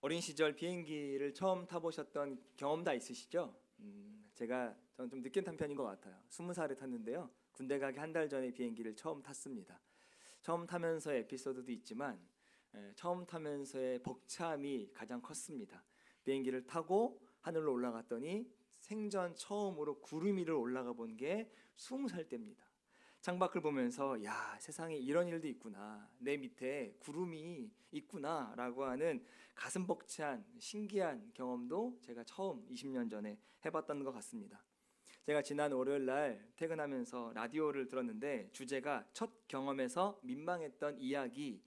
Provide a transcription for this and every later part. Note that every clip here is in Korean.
어린 시절 비행기를 처음 타보셨던 경험 다 있으시죠? 저는 좀 늦게 탄 편인 것 같아요. 20살에 탔는데요. 군대 가기 한 달 전에 비행기를 처음 탔습니다. 처음 타면서의 에피소드도 있지만 처음 타면서의 벅참이 가장 컸습니다. 비행기를 타고 하늘로 올라갔더니 생전 처음으로 구름 위를 올라가 본 게 20살 때입니다. 창밖을 보면서 야, 세상에 이런 일도 있구나. 내 밑에 구름이 있구나라고 하는 가슴 벅찬 신기한 경험도 제가 처음 20년 전에 해봤던 것 같습니다. 제가 지난 월요일 날 퇴근하면서 라디오를 들었는데 주제가 첫 경험에서 민망했던 이야기,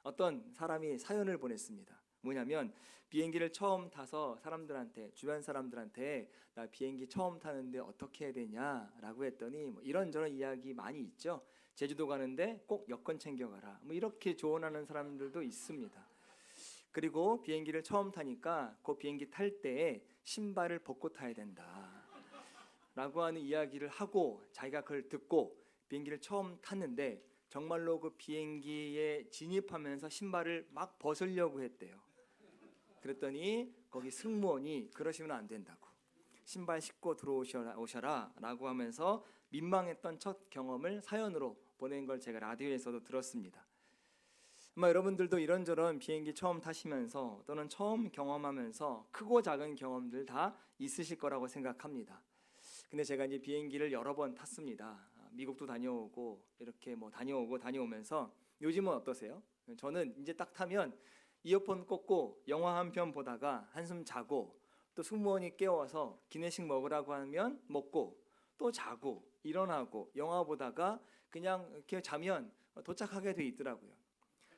어떤 사람이 사연을 보냈습니다. 뭐냐면 비행기를 처음 타서 사람들한테, 주변 사람들한테 나 비행기 처음 타는데 어떻게 해야 되냐라고 했더니 뭐 이런저런 이야기 많이 있죠. 제주도 가는데 꼭 여권 챙겨가라, 뭐 이렇게 조언하는 사람들도 있습니다. 그리고 비행기를 처음 타니까 그 비행기 탈 때에 신발을 벗고 타야 된다 라고 하는 이야기를 하고, 자기가 그걸 듣고 비행기를 처음 탔는데 정말로 그 비행기에 진입하면서 신발을 막 벗으려고 했대요. 그랬더니 거기 승무원이 그러시면 안 된다고, 신발 신고 들어오셔라 라고 하면서 민망했던 첫 경험을 사연으로 보낸 걸 제가 라디오에서도 들었습니다. 아마 여러분들도 이런저런 비행기 처음 타시면서 또는 처음 경험하면서 크고 작은 경험들 다 있으실 거라고 생각합니다. 근데 제가 이제 비행기를 여러 번 탔습니다. 미국도 다녀오고 이렇게 뭐 다녀오면서 요즘은 어떠세요? 저는 이제 딱 타면 이어폰 꽂고 영화 한 편 보다가 한숨 자고, 또 승무원이 깨워서 기내식 먹으라고 하면 먹고, 또 자고 일어나고 영화 보다가 그냥 이렇게 자면 도착하게 돼 있더라고요.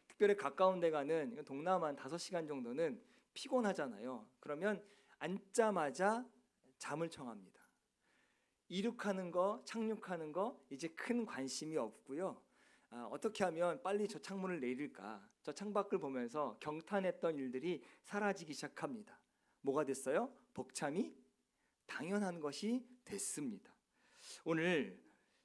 특별히 가까운 데 가는 동남아 한 5시간 정도는 피곤하잖아요. 그러면 앉자마자 잠을 청합니다. 이륙하는 거, 착륙하는 거 이제 큰 관심이 없고요. 어떻게 하면 빨리 저 창문을 내릴까, 저 창밖을 보면서 경탄했던 일들이 사라지기 시작합니다. 뭐가 됐어요? 벅참이 당연한 것이 됐습니다. 오늘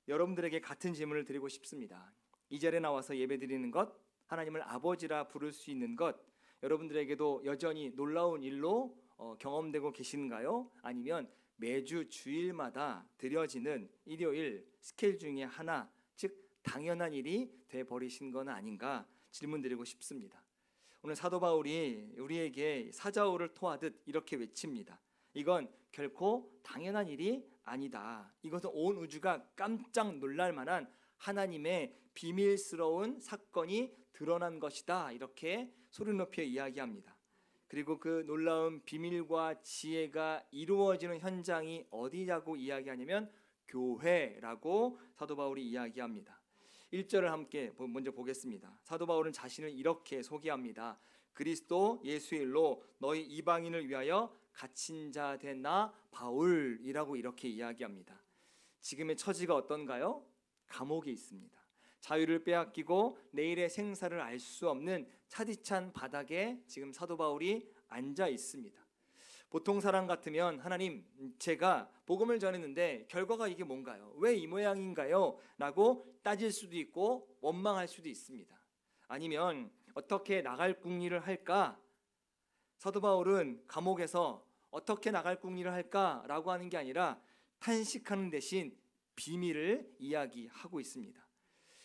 여러분들에게 같은 질문을 드리고 싶습니다. 이 자리에 나와서 예배드리는 것, 하나님을 아버지라 부를 수 있는 것, 여러분들에게도 여전히 놀라운 일로 경험되고 계신가요? 아니면 매주 주일마다 드려지는 일요일 스케일 중에 하나, 즉 당연한 일이 돼 버리신 건 아닌가 질문드리고 싶습니다. 오늘 사도 바울이 우리에게 사자오를 토하듯 이렇게 외칩니다. 이건 결코 당연한 일이 아니다. 이것은 온 우주가 깜짝 놀랄 만한 하나님의 비밀스러운 사건이 드러난 것이다. 이렇게 소리 높여 이야기합니다. 그리고 그 놀라운 비밀과 지혜가 이루어지는 현장이 어디냐고 이야기하냐면 교회라고 사도 바울이 이야기합니다. 1절을 함께 먼저 보겠습니다. 사도 바울은 자신을 이렇게 소개합니다. 그리스도 예수의 일로 너희 이방인을 위하여 갇힌 자 된 나 바울이라고 이렇게 이야기합니다. 지금의 처지가 어떤가요? 감옥에 있습니다. 자유를 빼앗기고 내일의 생사를 알 수 없는 차디찬 바닥에 지금 사도 바울이 앉아 있습니다. 보통 사람 같으면 하나님, 제가 복음을 전했는데 결과가 이게 뭔가요? 왜 이 모양인가요? 라고 따질 수도 있고 원망할 수도 있습니다. 아니면 어떻게 나갈 궁리를 할까? 사도 바울은 감옥에서 어떻게 나갈 궁리를 할까라고 하는 게 아니라 탄식하는 대신 비밀을 이야기하고 있습니다.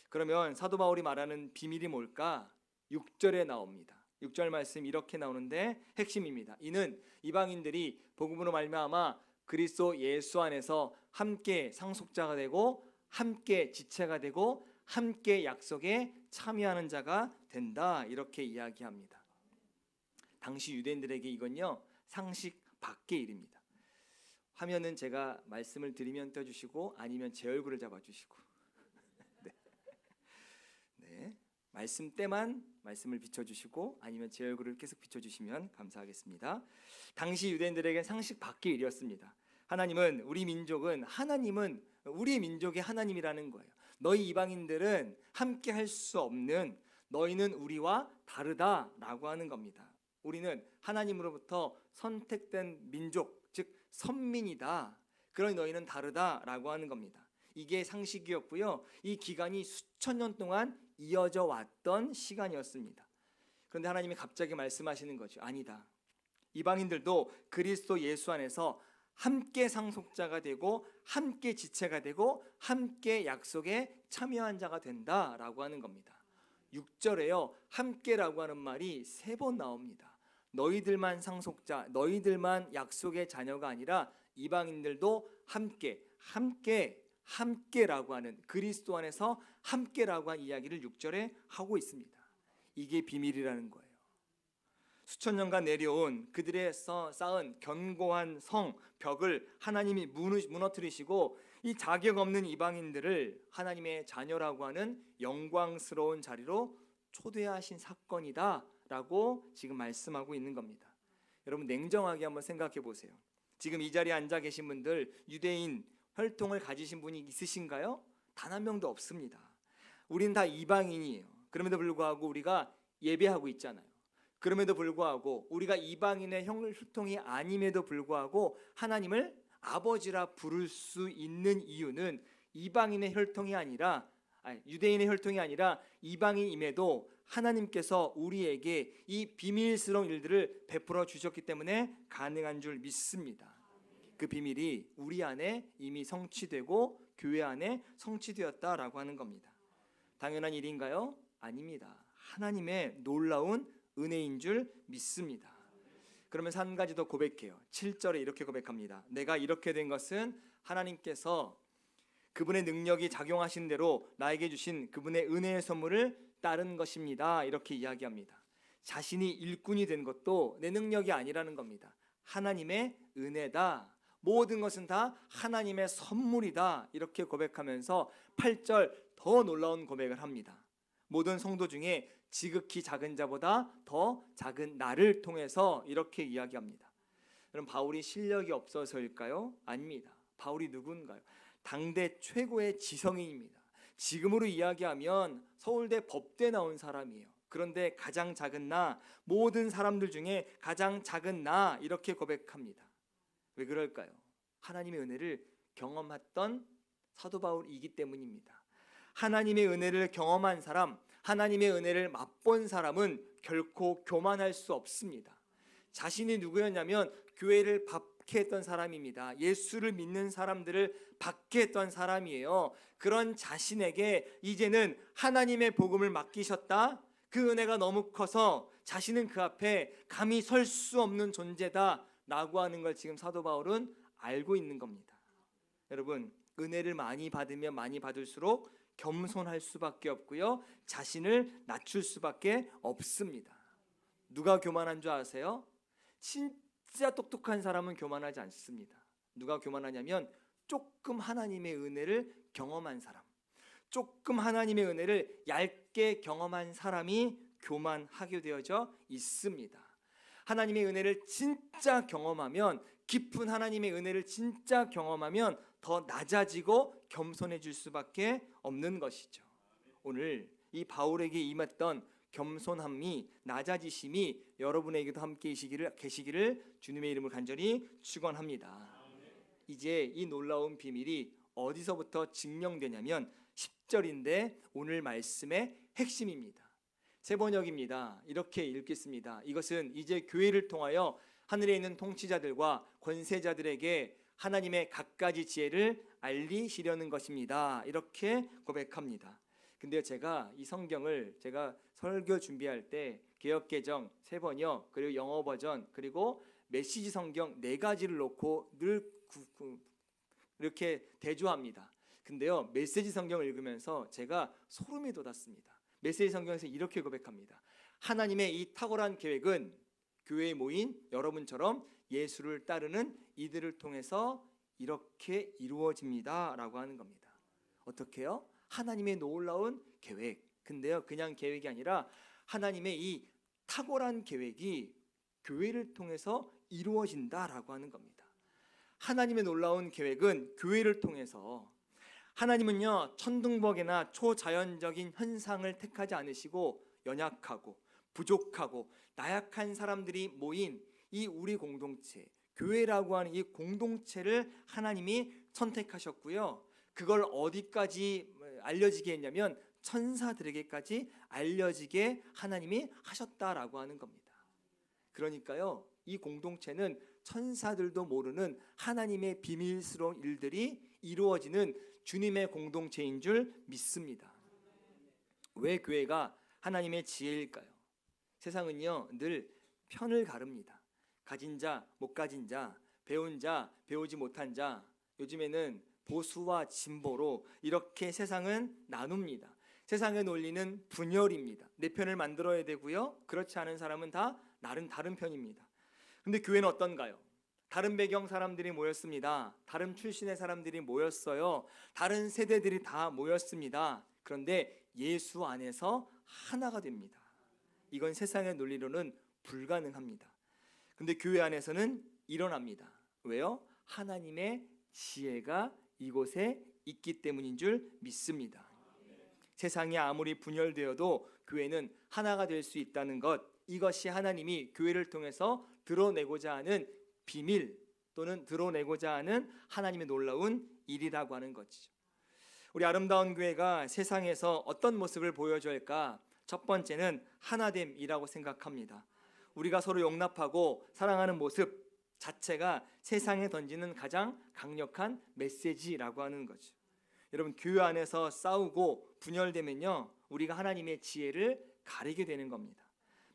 그러면 사도 바울이 말하는 비밀이 뭘까? 6절에 나옵니다. 6절 말씀 이렇게 나오는데 핵심입니다. 이는 이방인들이 복음으로 말미암아 그리스도 예수 안에서 함께 상속자가 되고 함께 지체가 되고 함께 약속에 참여하는 자가 된다. 이렇게 이야기합니다. 당시 유대인들에게 이건요, 상식 밖의 일입니다. 화면은 제가 말씀을 드리면 떼주시고 아니면 제 얼굴을 잡아주시고 네, 말씀 때만 말씀을 비춰주시고 아니면 제 얼굴을 계속 비춰주시면 감사하겠습니다. 당시 유대인들에게 상식 밖의 일이었습니다. 하나님은 우리 민족의 하나님이라는 거예요. 너희 이방인들은 함께 할 수 없는, 너희는 우리와 다르다라고 하는 겁니다. 우리는 하나님으로부터 선택된 민족, 즉 선민이다. 그러니 너희는 다르다라고 하는 겁니다. 이게 상식이었고요. 이 기간이 수천 년 동안 이어져 왔던 시간이었습니다. 그런데 하나님이 갑자기 말씀하시는 거죠. 아니다. 이방인들도 그리스도 예수 안에서 함께 상속자가 되고 함께 지체가 되고 함께 약속에 참여한 자가 된다라고 하는 겁니다. 6절에요. 함께라고 하는 말이 3번 나옵니다. 너희들만 상속자, 너희들만 약속의 자녀가 아니라 이방인들도 함께라고 하는, 그리스도 안에서 함께라고 한 이야기를 6절에 하고 있습니다. 이게 비밀이라는 거예요. 수천 년간 내려온 그들의 쌓은 견고한 벽을 하나님이 무너뜨리시고 이 자격 없는 이방인들을 하나님의 자녀라고 하는 영광스러운 자리로 초대하신 사건이다 라고 지금 말씀하고 있는 겁니다. 여러분, 냉정하게 한번 생각해 보세요. 지금 이 자리에 앉아 계신 분들 유대인 혈통을 가지신 분이 있으신가요? 단 한 명도 없습니다. 우린 다 이방인이에요. 그럼에도 불구하고 우리가 예배하고 있잖아요. 그럼에도 불구하고 우리가 이방인의 혈통이 아님에도 불구하고 하나님을 아버지라 부를 수 있는 이유는 이방인의 혈통이 아니라, 유대인의 혈통이 아니라 이방인임에도 하나님께서 우리에게 이 비밀스러운 일들을 베풀어 주셨기 때문에 가능한 줄 믿습니다. 그 비밀이 우리 안에 이미 성취되고 교회 안에 성취되었다라고 하는 겁니다. 당연한 일인가요? 아닙니다. 하나님의 놀라운 은혜인 줄 믿습니다. 그러면서 한 가지 더 고백해요. 7절에 이렇게 고백합니다. 내가 이렇게 된 것은 하나님께서 그분의 능력이 작용하신 대로 나에게 주신 그분의 은혜의 선물을 따른 것입니다. 이렇게 이야기합니다. 자신이 일꾼이 된 것도 내 능력이 아니라는 겁니다. 하나님의 은혜다. 모든 것은 다 하나님의 선물이다. 이렇게 고백하면서 8절 더 놀라운 고백을 합니다. 모든 성도 중에 지극히 작은 자보다 더 작은 나를 통해서 이렇게 이야기합니다. 그럼 바울이 실력이 없어서일까요? 아닙니다. 바울이 누군가요? 당대 최고의 지성인입니다. 지금으로 이야기하면 서울대 법대 나온 사람이에요. 그런데 가장 작은 나, 모든 사람들 중에 가장 작은 나, 이렇게 고백합니다. 왜 그럴까요? 하나님의 은혜를 경험했던 사도 바울이기 때문입니다. 하나님의 은혜를 경험한 사람, 하나님의 은혜를 맛본 사람은 결코 교만할 수 없습니다. 자신이 누구였냐면 교회를 받게 했던 사람입니다. 예수를 믿는 사람들을 받게 했던 사람이에요. 그런 자신에게 이제는 하나님의 복음을 맡기셨다. 그 은혜가 너무 커서 자신은 그 앞에 감히 설 수 없는 존재다 라고 하는 걸 지금 사도 바울은 알고 있는 겁니다. 여러분, 은혜를 많이 받으면 많이 받을수록 겸손할 수밖에 없고요, 자신을 낮출 수밖에 없습니다. 누가 교만한 줄 아세요? 진짜 똑똑한 사람은 교만하지 않습니다. 누가 교만하냐면 조금 하나님의 은혜를 경험한 사람, 조금 하나님의 은혜를 얇게 경험한 사람이 교만하게 되어져 있습니다. 하나님의 은혜를 진짜 경험하면, 깊은 하나님의 은혜를 진짜 경험하면 더 낮아지고 겸손해질 수밖에 없는 것이죠. 오늘 이 바울에게 임했던 겸손함이, 낮아지심이 여러분에게도 함께 계시기를 주님의 이름으로 간절히 축원합니다. 이제 이 놀라운 비밀이 어디서부터 증명되냐면 10절인데 오늘 말씀의 핵심입니다. 새 번역입니다. 이렇게 읽겠습니다. 이것은 이제 교회를 통하여 하늘에 있는 통치자들과 권세자들에게 하나님의 갖가지 지혜를 알리시려는 것입니다. 이렇게 고백합니다. 근데 제가 이 성경을 설교 준비할 때 개역개정, 새 번역, 그리고 영어 버전, 그리고 메시지 성경 4가지를 놓고 늘 이렇게 대조합니다. 근데요, 메시지 성경을 읽으면서 제가 소름이 돋았습니다. 메시지 성경에서 이렇게 고백합니다. 하나님의 이 탁월한 계획은 교회에 모인 여러분처럼 예수를 따르는 이들을 통해서 이렇게 이루어집니다 라고 하는 겁니다. 어떻게요? 하나님의 놀라운 계획. 근데요, 그냥 계획이 아니라 하나님의 이 탁월한 계획이 교회를 통해서 이루어진다라고 하는 겁니다. 하나님의 놀라운 계획은 교회를 통해서, 하나님은요 천둥번개나 초자연적인 현상을 택하지 않으시고 연약하고 부족하고 나약한 사람들이 모인 이 우리 공동체, 교회라고 하는 이 공동체를 하나님이 선택하셨고요, 그걸 어디까지 알려지게 했냐면 천사들에게까지 알려지게 하나님이 하셨다라고 하는 겁니다. 그러니까요, 이 공동체는 천사들도 모르는 하나님의 비밀스러운 일들이 이루어지는 주님의 공동체인 줄 믿습니다. 왜 교회가 하나님의 지혜일까요? 세상은요, 늘 편을 가릅니다. 가진 자, 못 가진 자, 배운 자, 배우지 못한 자, 요즘에는 보수와 진보로 이렇게 세상은 나눕니다. 세상의 논리는 분열입니다. 내 편을 만들어야 되고요, 그렇지 않은 사람은 다 다른 편입니다. 근데 교회는 어떤가요? 다른 배경 사람들이 모였습니다. 다른 출신의 사람들이 모였어요. 다른 세대들이 다 모였습니다. 그런데 예수 안에서 하나가 됩니다. 이건 세상의 논리로는 불가능합니다. 근데 교회 안에서는 일어납니다. 왜요? 하나님의 지혜가 이곳에 있기 때문인 줄 믿습니다. 세상이 아무리 분열되어도 교회는 하나가 될 수 있다는 것, 이것이 하나님이 교회를 통해서 드러내고자 하는 비밀 또는 드러내고자 하는 하나님의 놀라운 일이라고 하는 것이죠. 우리 아름다운 교회가 세상에서 어떤 모습을 보여줘야 할까? 첫 번째는 하나됨이라고 생각합니다. 우리가 서로 용납하고 사랑하는 모습 자체가 세상에 던지는 가장 강력한 메시지라고 하는 거죠. 여러분, 교회 안에서 싸우고 분열되면요, 우리가 하나님의 지혜를 가리게 되는 겁니다.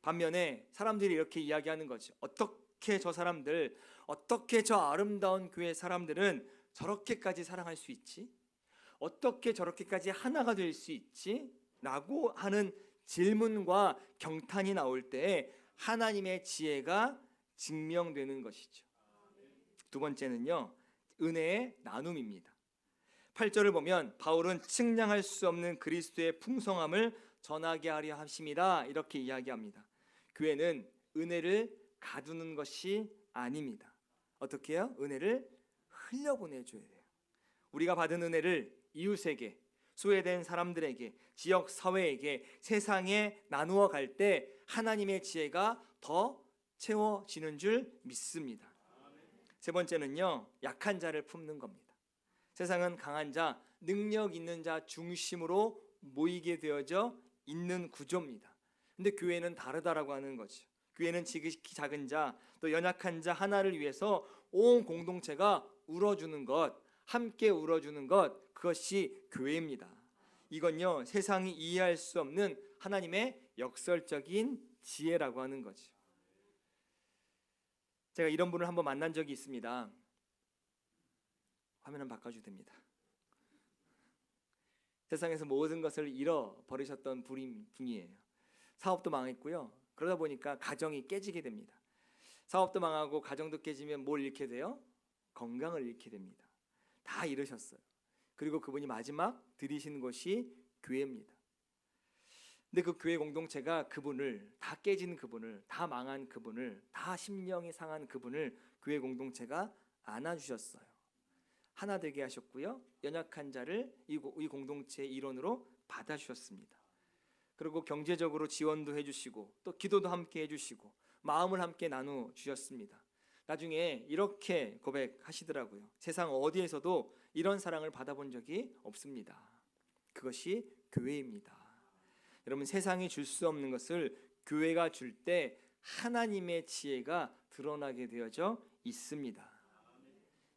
반면에 사람들이 이렇게 이야기하는 거죠. 어떻게 저 사람들, 어떻게 저 아름다운 교회 사람들은 저렇게까지 사랑할 수 있지? 어떻게 저렇게까지 하나가 될 수 있지? 라고 하는 질문과 경탄이 나올 때 하나님의 지혜가 증명되는 것이죠. 두 번째는요, 은혜의 나눔입니다. 8절을 보면 바울은 측량할 수 없는 그리스도의 풍성함을 전하게 하려 하심이라 이렇게 이야기합니다. 교회는 은혜를 가두는 것이 아닙니다. 어떻게 해요? 은혜를 흘려보내줘야 돼요. 우리가 받은 은혜를 이웃에게, 소외된 사람들에게, 지역 사회에게, 세상에 나누어 갈 때 하나님의 지혜가 더 채워지는 줄 믿습니다. 세 번째는요, 약한 자를 품는 겁니다. 세상은 강한 자, 능력 있는 자 중심으로 모이게 되어져 있는 구조입니다. 근데 교회는 다르다라고 하는 거죠. 교회는 지극히 작은 자, 또 연약한 자 하나를 위해서 온 공동체가 울어주는 것, 함께 울어주는 것, 그것이 교회입니다. 이건요, 세상이 이해할 수 없는 하나님의 역설적인 지혜라고 하는 거죠. 제가 이런 분을 한번 만난 적이 있습니다. 화면은 바꿔주셔도 됩니다. 세상에서 모든 것을 잃어버리셨던 분이에요. 사업도 망했고요. 그러다 보니까 가정이 깨지게 됩니다. 사업도 망하고 가정도 깨지면 뭘 잃게 돼요? 건강을 잃게 됩니다. 다 잃으셨어요. 그리고 그분이 마지막 들이신 곳이 교회입니다. 근데 그 교회 공동체가 그분을, 다 깨진 그분을, 다 망한 그분을, 다 심령이 상한 그분을 교회 공동체가 안아주셨어요. 하나 되게 하셨고요, 연약한 자를 이 공동체의 일원으로 받아주셨습니다. 그리고 경제적으로 지원도 해주시고 또 기도도 함께 해주시고 마음을 함께 나눠주셨습니다. 나중에 이렇게 고백하시더라고요. 세상 어디에서도 이런 사랑을 받아본 적이 없습니다. 그것이 교회입니다. 여러분, 세상이 줄 수 없는 것을 교회가 줄 때 하나님의 지혜가 드러나게 되어져 있습니다.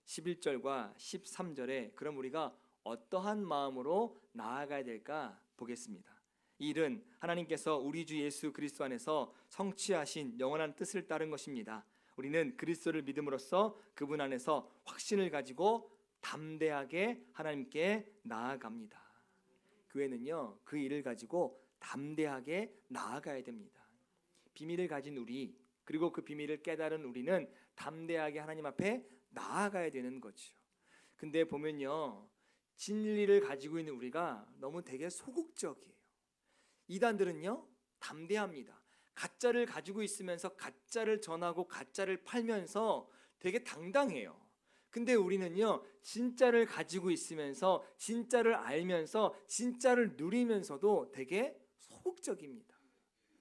11절과 13절에 그럼 우리가 어떠한 마음으로 나아가야 될까 보겠습니다. 이 일은 하나님께서 우리 주 예수 그리스도 안에서 성취하신 영원한 뜻을 따른 것입니다. 우리는 그리스도를 믿음으로써 그분 안에서 확신을 가지고 담대하게 하나님께 나아갑니다. 교회는요, 그 일을 가지고 담대하게 나아가야 됩니다. 비밀을 가진 우리, 그리고 그 비밀을 깨달은 우리는 담대하게 하나님 앞에 나아가야 되는 거죠. 근데 보면요, 진리를 가지고 있는 우리가 너무 되게 소극적이에요. 이단들은요, 담대합니다. 가짜를 가지고 있으면서 가짜를 전하고 가짜를 팔면서 되게 당당해요. 근데 우리는요, 진짜를 가지고 있으면서 진짜를 알면서 진짜를 누리면서도 되게 소극적입니다.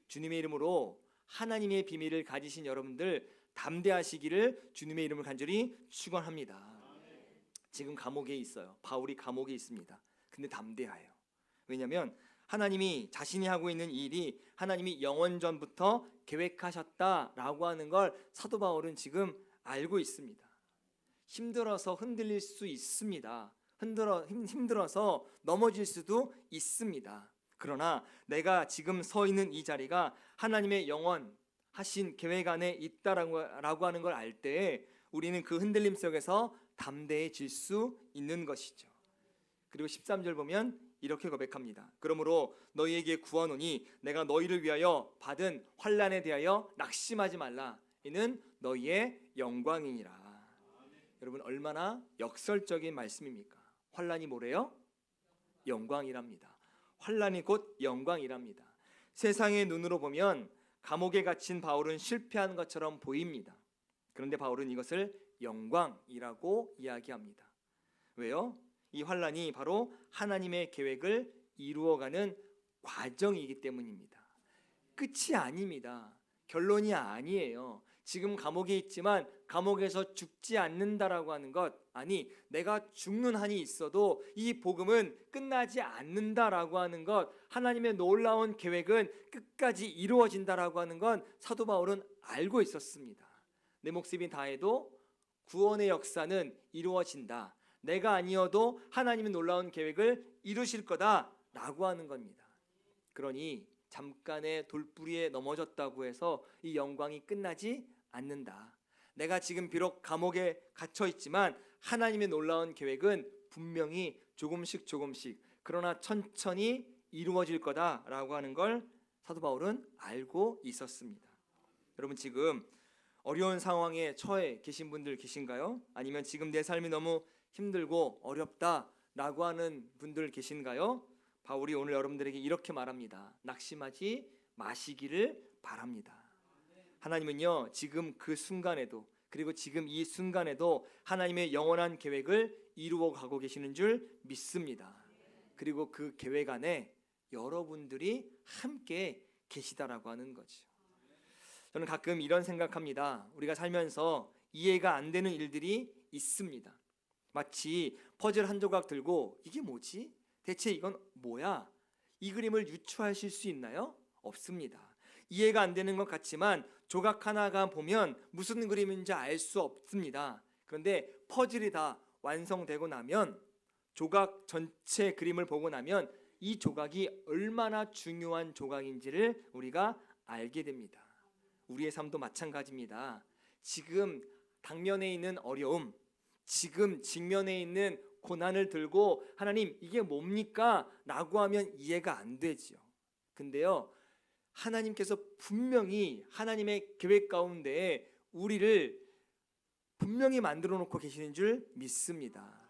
주님의 이름으로 하나님의 비밀을 가지신 여러분들 담대하시기를 주님의 이름을 간절히 축원합니다. 지금 감옥에 있어요. 바울이 감옥에 있습니다. 근데 담대해요. 왜냐하면 하나님이 자신이 하고 있는 이 일이 하나님이 영원전부터 계획하셨다라고 하는 걸 사도 바울은 지금 알고 있습니다. 힘들어서 흔들릴 수 있습니다. 힘들어서 넘어질 수도 있습니다. 그러나 내가 지금 서 있는 이 자리가 하나님의 영원하신 계획 안에 있다라고 하는 걸 알 때에 우리는 그 흔들림 속에서 담대해질 수 있는 것이죠. 그리고 13절 보면 이렇게 고백합니다. 그러므로 너희에게 구하노니 내가 너희를 위하여 받은 환난에 대하여 낙심하지 말라. 이는 너희의 영광이니라. 여러분, 얼마나 역설적인 말씀입니까? 환난이 뭐래요? 영광이랍니다. 환난이 곧 영광이랍니다. 세상의 눈으로 보면 감옥에 갇힌 바울은 실패한 것처럼 보입니다. 그런데 바울은 이것을 영광이라고 이야기합니다. 왜요? 이 환난이 바로 하나님의 계획을 이루어가는 과정이기 때문입니다. 끝이 아닙니다. 결론이 아니에요. 지금 감옥에 있지만 감옥에서 죽지 않는다라고 하는 것, 아니 내가 죽는 한이 있어도 이 복음은 끝나지 않는다라고 하는 것, 하나님의 놀라운 계획은 끝까지 이루어진다라고 하는 건 사도 바울은 알고 있었습니다. 내 목숨이 다해도 구원의 역사는 이루어진다. 내가 아니어도 하나님의 놀라운 계획을 이루실 거다라고 하는 겁니다. 그러니 잠깐의 돌부리에 넘어졌다고 해서 이 영광이 끝나지 않는다. 내가 지금 비록 감옥에 갇혀 있지만 하나님의 놀라운 계획은 분명히 조금씩 그러나 천천히 이루어질 거다라고 하는 걸 사도 바울은 알고 있었습니다. 여러분, 지금 어려운 상황에 처해 계신 분들 계신가요? 아니면 지금 내 삶이 너무 힘들고 어렵다라고 하는 분들 계신가요? 바울이 오늘 여러분들에게 이렇게 말합니다. 낙심하지 마시기를 바랍니다. 하나님은요, 지금 그 순간에도, 그리고 지금 이 순간에도 하나님의 영원한 계획을 이루어 가고 계시는 줄 믿습니다. 그리고 그 계획 안에 여러분들이 함께 계시다라고 하는 거죠. 저는 가끔 이런 생각합니다. 우리가 살면서 이해가 안 되는 일들이 있습니다. 마치 퍼즐 한 조각 들고 이게 뭐지? 대체 이건 뭐야? 이 그림을 유추하실 수 있나요? 없습니다. 이해가 안 되는 것 같지만 조각 하나가 보면 무슨 그림인지 알 수 없습니다. 그런데 퍼즐이 다 완성되고 나면, 조각 전체 그림을 보고 나면 이 조각이 얼마나 중요한 조각인지를 우리가 알게 됩니다. 우리의 삶도 마찬가지입니다. 지금 당면에 있는 어려움, 지금 직면에 있는 고난을 들고 하나님 이게 뭡니까? 라고 하면 이해가 안 되지요. 근데요, 하나님께서 분명히 하나님의 계획 가운데 우리를 분명히 만들어 놓고 계시는 줄 믿습니다.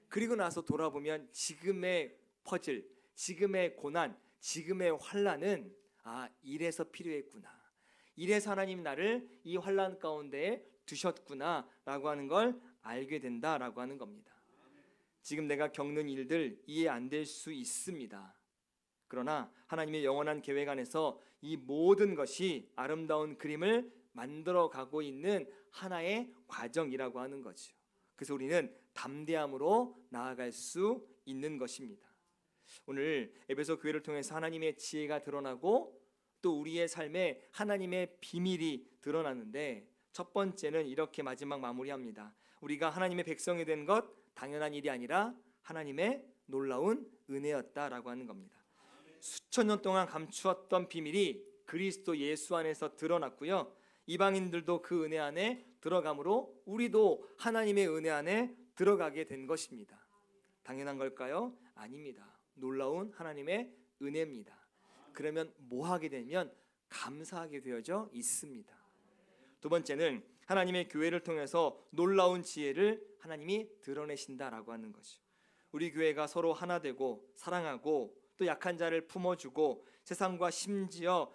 그리고 나서 돌아보면 지금의 퍼즐, 지금의 고난, 지금의 환난은 이래서 필요했구나. 이래서 하나님 나를 이 환난 가운데 두셨구나 라고 하는 걸 알게 된다라고 하는 겁니다. 지금 내가 겪는 일들 이해 안 될 수 있습니다. 그러나 하나님의 영원한 계획 안에서 이 모든 것이 아름다운 그림을 만들어 가고 있는 하나의 과정이라고 하는 거죠. 그래서 우리는 담대함으로 나아갈 수 있는 것입니다. 오늘 에베소 교회를 통해서 하나님의 지혜가 드러나고 또 우리의 삶에 하나님의 비밀이 드러나는데, 첫 번째는 이렇게 마지막 마무리합니다. 우리가 하나님의 백성이 된 것 당연한 일이 아니라 하나님의 놀라운 은혜였다라고 하는 겁니다. 수천 년 동안 감추었던 비밀이 그리스도 예수 안에서 드러났고요. 이방인들도 그 은혜 안에 들어가므로 우리도 하나님의 은혜 안에 들어가게 된 것입니다. 당연한 걸까요? 아닙니다. 놀라운 하나님의 은혜입니다. 그러면 뭐 하게 되면 감사하게 되어져 있습니다. 두 번째는 하나님의 교회를 통해서 놀라운 지혜를 하나님이 드러내신다라고 하는 거죠. 우리 교회가 서로 하나 되고 사랑하고 또 약한 자를 품어주고 세상과 심지어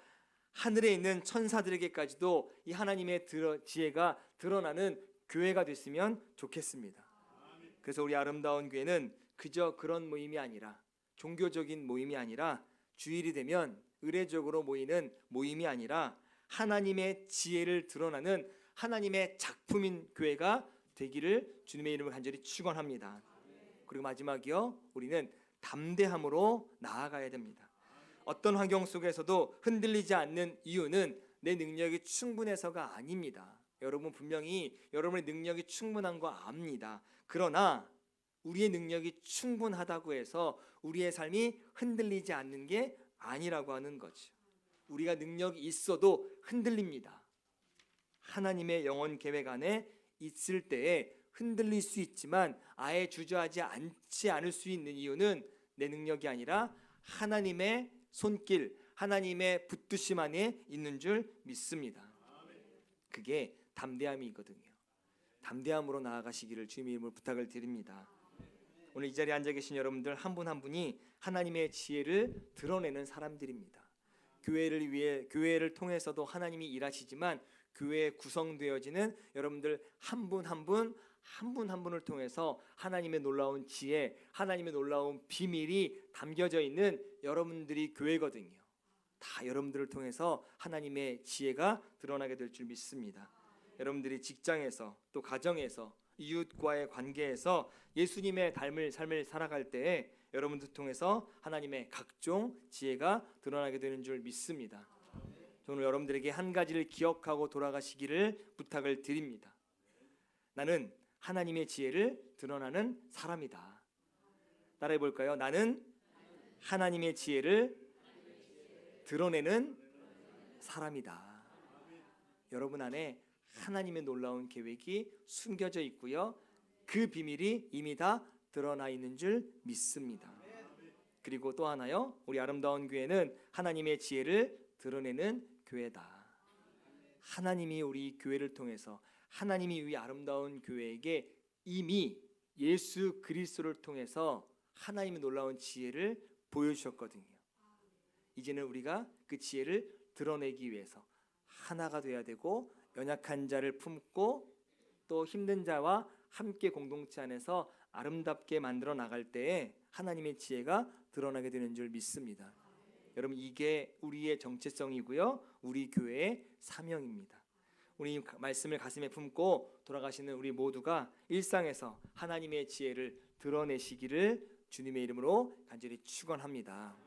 하늘에 있는 천사들에게까지도 이 하나님의 지혜가 드러나는 교회가 됐으면 좋겠습니다. 그래서 우리 아름다운 교회는 그저 그런 모임이 아니라, 종교적인 모임이 아니라, 주일이 되면 의례적으로 모이는 모임이 아니라 하나님의 지혜를 드러나는 하나님의 작품인 교회가 되기를 주님의 이름으로 간절히 축원합니다. 그리고 마지막이요, 우리는 담대함으로 나아가야 됩니다. 어떤 환경 속에서도 흔들리지 않는 이유는 내 능력이 충분해서가 아닙니다. 여러분 분명히 여러분의 능력이 충분한 거 압니다. 그러나 우리의 능력이 충분하다고 해서 우리의 삶이 흔들리지 않는 게 아니라고 하는 거죠. 우리가 능력이 있어도 흔들립니다. 하나님의 영원 계획 안에 있을 때에 흔들릴 수 있지만 아예 주저하지 않지 않을 수 있는 이유는 내 능력이 아니라 하나님의 손길, 하나님의 붙드심 안에 있는 줄 믿습니다. 그게 담대함이거든요. 담대함으로 나아가시기를 주님의 이름으로 부탁을 드립니다. 오늘 이 자리에 앉아 계신 여러분들 한 분 한 분이 하나님의 지혜를 드러내는 사람들입니다. 교회를 통해서도 하나님이 일하시지만 교회에 구성되어지는 여러분들 한 분 한 분을 통해서 하나님의 놀라운 지혜, 하나님의 놀라운 비밀이 담겨져 있는 여러분들이 교회거든요. 다 여러분들을 통해서 하나님의 지혜가 드러나게 될 줄 믿습니다. 여러분들이 직장에서 또 가정에서 이웃과의 관계에서 예수님의 닮을 삶을 살아갈 때에 여러분들 통해서 하나님의 각종 지혜가 드러나게 되는 줄 믿습니다. 저는 여러분들에게 한 가지를 기억하고 돌아가시기를 부탁을 드립니다. 나는 하나님의 지혜를 드러나는 사람이다. 따라해 볼까요? 나는 하나님의 지혜를 드러내는 사람이다. 여러분 안에 하나님의 놀라운 계획이 숨겨져 있고요. 그 비밀이 이미 다 드러나 있는 줄 믿습니다. 그리고 또 하나요. 우리 아름다운 교회는 하나님의 지혜를 드러내는 교회다. 하나님이 우리 교회를 통해서 하나님이 이 아름다운 교회에게 이미 예수 그리스도를 통해서 하나님의 놀라운 지혜를 보여주셨거든요. 이제는 우리가 그 지혜를 드러내기 위해서 하나가 돼야 되고 연약한 자를 품고 또 힘든 자와 함께 공동체 안에서 아름답게 만들어 나갈 때에 하나님의 지혜가 드러나게 되는 줄 믿습니다. 여러분 이게 우리의 정체성이고요. 우리 교회의 사명입니다. 우리 말씀을 가슴에 품고 돌아가시는 우리 모두가 일상에서 하나님의 지혜를 드러내시기를 주님의 이름으로 간절히 축원합니다.